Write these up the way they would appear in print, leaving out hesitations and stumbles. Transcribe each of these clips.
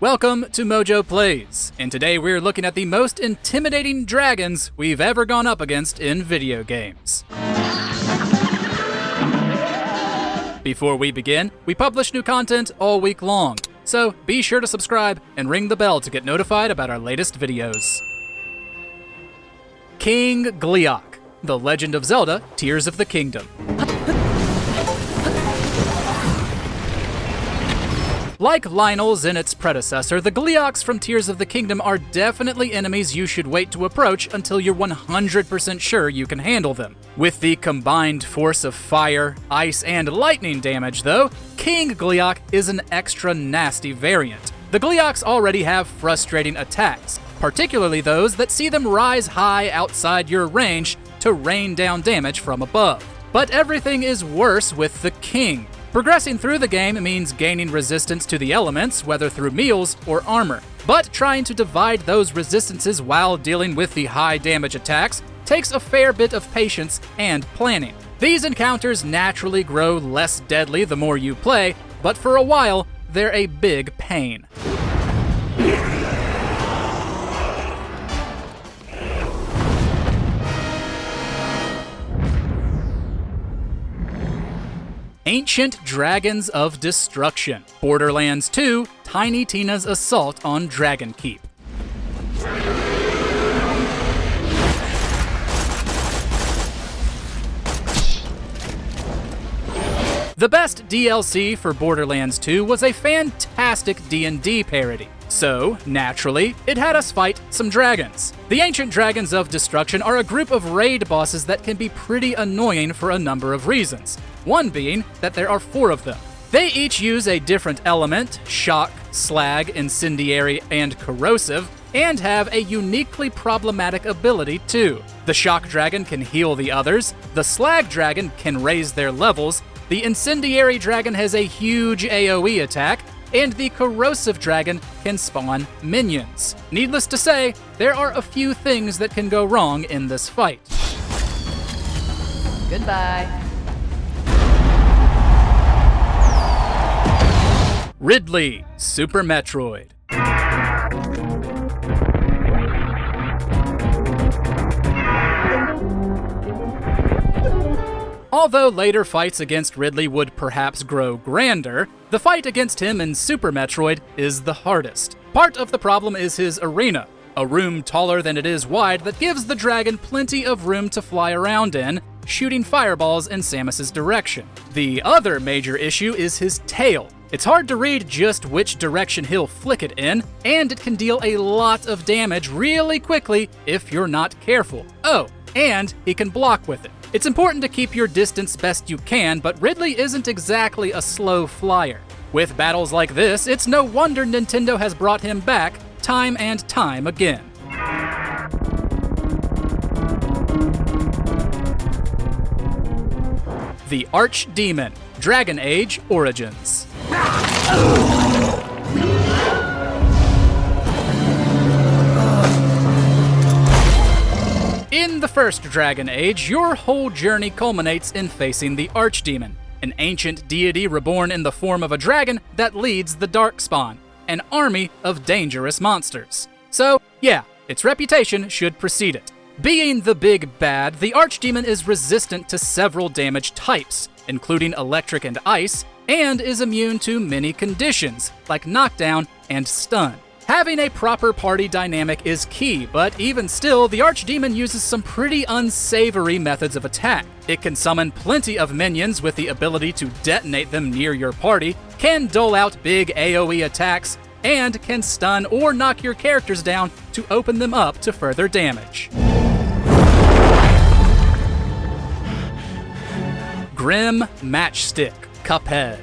Welcome to MojoPlays, and today we're looking at the most intimidating dragons we've ever gone up against in video games. Before we begin, we publish new content all week long, so be sure to subscribe and ring the bell to get notified about our latest videos. King Gleeok, The Legend of Zelda, Tears of the Kingdom. Like Lionel's and its predecessor, the Gleeoks from Tears of the Kingdom are definitely enemies you should wait to approach until you're 100% sure you can handle them. With the combined force of fire, ice, and lightning damage, though, King Gleeok is an extra nasty variant. The Gleeoks already have frustrating attacks, particularly those that see them rise high outside your range to rain down damage from above. But everything is worse with the King. Progressing through the game means gaining resistance to the elements, whether through meals or armor. But trying to divide those resistances while dealing with the high damage attacks takes a fair bit of patience and planning. These encounters naturally grow less deadly the more you play, but for a while, they're a big pain. Ancient Dragons of Destruction. Borderlands 2, Tiny Tina's Assault on Dragon Keep. The best DLC for Borderlands 2 was a fantastic D&D parody. So, naturally, it had us fight some dragons. The Ancient Dragons of Destruction are a group of raid bosses that can be pretty annoying for a number of reasons. One being that there are 4 of them. They each use a different element, shock, slag, incendiary, and corrosive, and have a uniquely problematic ability too. The shock dragon can heal the others, the slag dragon can raise their levels, the incendiary dragon has a huge AoE attack, and the corrosive dragon can spawn minions. Needless to say, there are a few things that can go wrong in this fight. Goodbye. Ridley, Super Metroid. Although later fights against Ridley would perhaps grow grander, the fight against him in Super Metroid is the hardest. Part of the problem is his arena, a room taller than it is wide that gives the dragon plenty of room to fly around in, shooting fireballs in Samus's direction. The other major issue is his tail. It's hard to read just which direction he'll flick it in, and it can deal a lot of damage really quickly if you're not careful. Oh, and he can block with it. It's important to keep your distance best you can, but Ridley isn't exactly a slow flyer. With battles like this, it's no wonder Nintendo has brought him back time and time again. The Archdemon, Dragon Age Origins. In the first Dragon Age, your whole journey culminates in facing the Archdemon, an ancient deity reborn in the form of a dragon that leads the Darkspawn, an army of dangerous monsters. So, yeah, its reputation should precede it. Being the big bad, the Archdemon is resistant to several damage types, including electric and ice, and is immune to many conditions, like knockdown and stun. Having a proper party dynamic is key, but even still, the Archdemon uses some pretty unsavory methods of attack. It can summon plenty of minions with the ability to detonate them near your party, can dole out big AoE attacks, and can stun or knock your characters down to open them up to further damage. Grim Matchstick, Cuphead.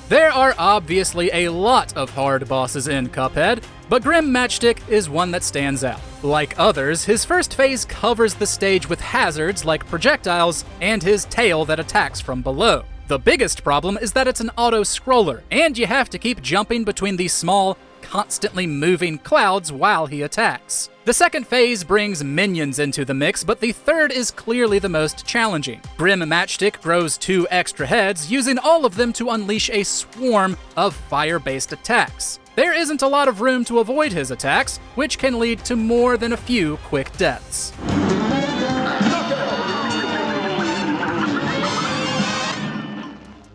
There are obviously a lot of hard bosses in Cuphead, but Grim Matchstick is one that stands out. Like others, his first phase covers the stage with hazards like projectiles and his tail that attacks from below. The biggest problem is that it's an auto-scroller, and you have to keep jumping between these small, constantly moving clouds while he attacks. The second phase brings minions into the mix, but the third is clearly the most challenging. Grim Matchstick grows 2 extra heads, using all of them to unleash a swarm of fire-based attacks. There isn't a lot of room to avoid his attacks, which can lead to more than a few quick deaths.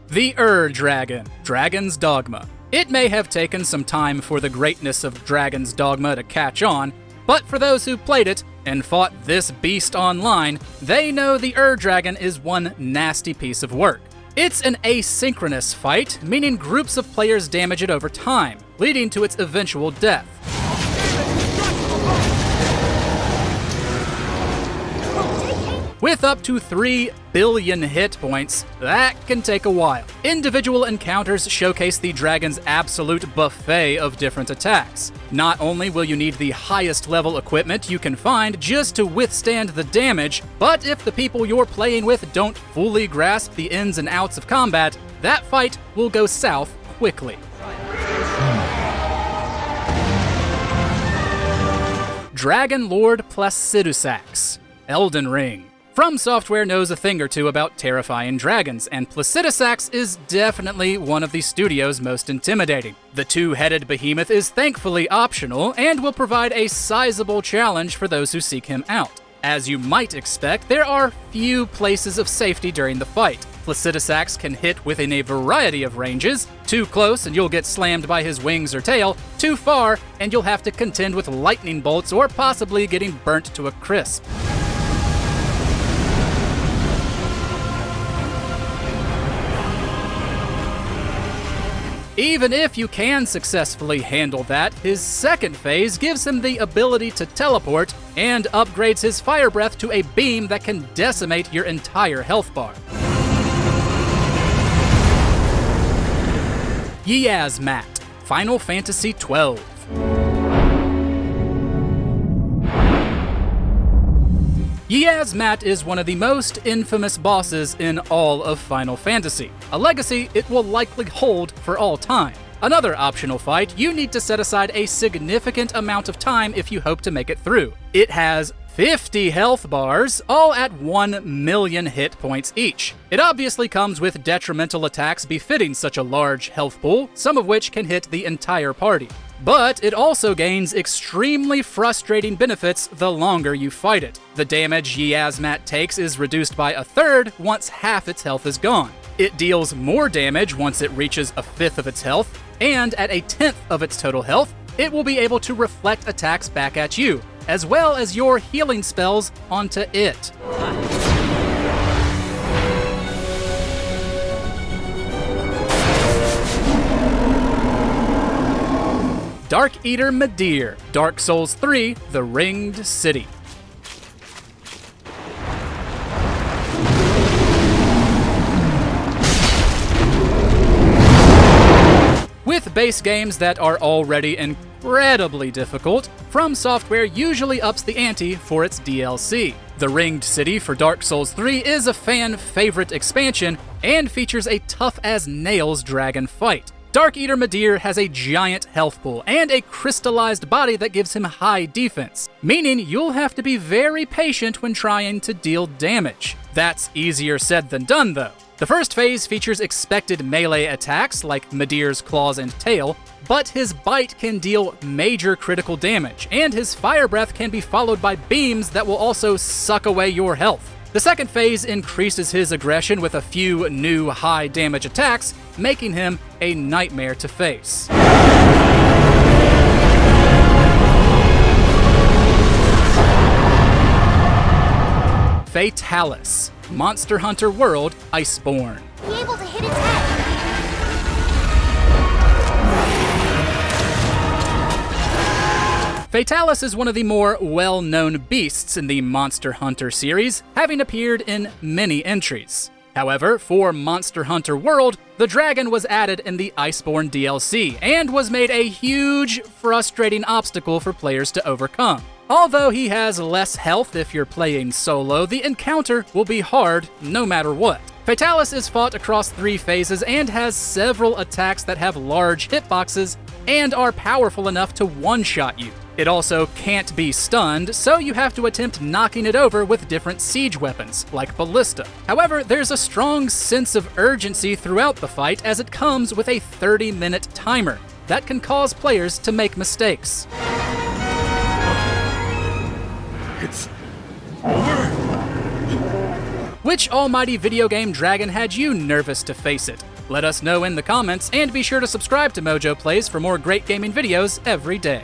The Dragon, Dragon's Dogma. It may have taken some time for the greatness of Dragon's Dogma to catch on, but for those who played it and fought this beast online, they know the Dragon is one nasty piece of work. It's an asynchronous fight, meaning groups of players damage it over time, leading to its eventual death. With up to 3 billion hit points, that can take a while. Individual encounters showcase the dragon's absolute buffet of different attacks. Not only will you need the highest level equipment you can find just to withstand the damage, but if the people you're playing with don't fully grasp the ins and outs of combat, that fight will go south quickly. Dragon Lord Placetx, Elden Ring. From Software knows a thing or two about terrifying dragons, and Placetx is definitely one of the studio's most intimidating. The 2-headed behemoth is thankfully optional and will provide a sizable challenge for those who seek him out. As you might expect, there are few places of safety during the fight. Placetx can hit within a variety of ranges. Too close and you'll get slammed by his wings or tail. Too far and you'll have to contend with lightning bolts or possibly getting burnt to a crisp. Even if you can successfully handle that, his second phase gives him the ability to teleport and upgrades his fire breath to a beam that can decimate your entire health bar. Yiazmat, Final Fantasy XII. Yazmat is one of the most infamous bosses in all of Final Fantasy, a legacy it will likely hold for all time. Another optional fight, you need to set aside a significant amount of time if you hope to make it through. It has 50 health bars, all at 1 million hit points each. It obviously comes with detrimental attacks befitting such a large health pool, some of which can hit the entire party. But it also gains extremely frustrating benefits the longer you fight it. The damage Yiazmat takes is reduced by 1/3 once half its health is gone. It deals more damage once it reaches 1/5 of its health, and at 1/10 of its total health, it will be able to reflect attacks back at you, as well as your healing spells onto it. Dark Eater Madir, Dark Souls 3, The Ringed City. With base games that are already incredibly difficult, From Software usually ups the ante for its DLC. The Ringed City for Dark Souls 3 is a fan-favorite expansion and features a tough-as-nails dragon fight. Dark Eater Madir has a giant health pool and a crystallized body that gives him high defense, meaning you'll have to be very patient when trying to deal damage. That's easier said than done, though. The first phase features expected melee attacks like Madir's claws and tail, but his bite can deal major critical damage, and his fire breath can be followed by beams that will also suck away your health. The second phase increases his aggression with a few new high damage attacks, making him a nightmare to face. Fatalis, Monster Hunter World Iceborne. Be able to hit its head. Fatalis is one of the more well-known beasts in the Monster Hunter series, having appeared in many entries. However, for Monster Hunter World, the dragon was added in the Iceborne DLC and was made a huge, frustrating obstacle for players to overcome. Although he has less health if you're playing solo, the encounter will be hard no matter what. Fatalis is fought across 3 phases and has several attacks that have large hitboxes and are powerful enough to one-shot you. It also can't be stunned, so you have to attempt knocking it over with different siege weapons, like ballista. However, there's a strong sense of urgency throughout the fight as it comes with a 30-minute timer. That can cause players to make mistakes. It's over? Which almighty video game dragon had you nervous to face it? Let us know in the comments, and be sure to subscribe to MojoPlays for more great gaming videos every day.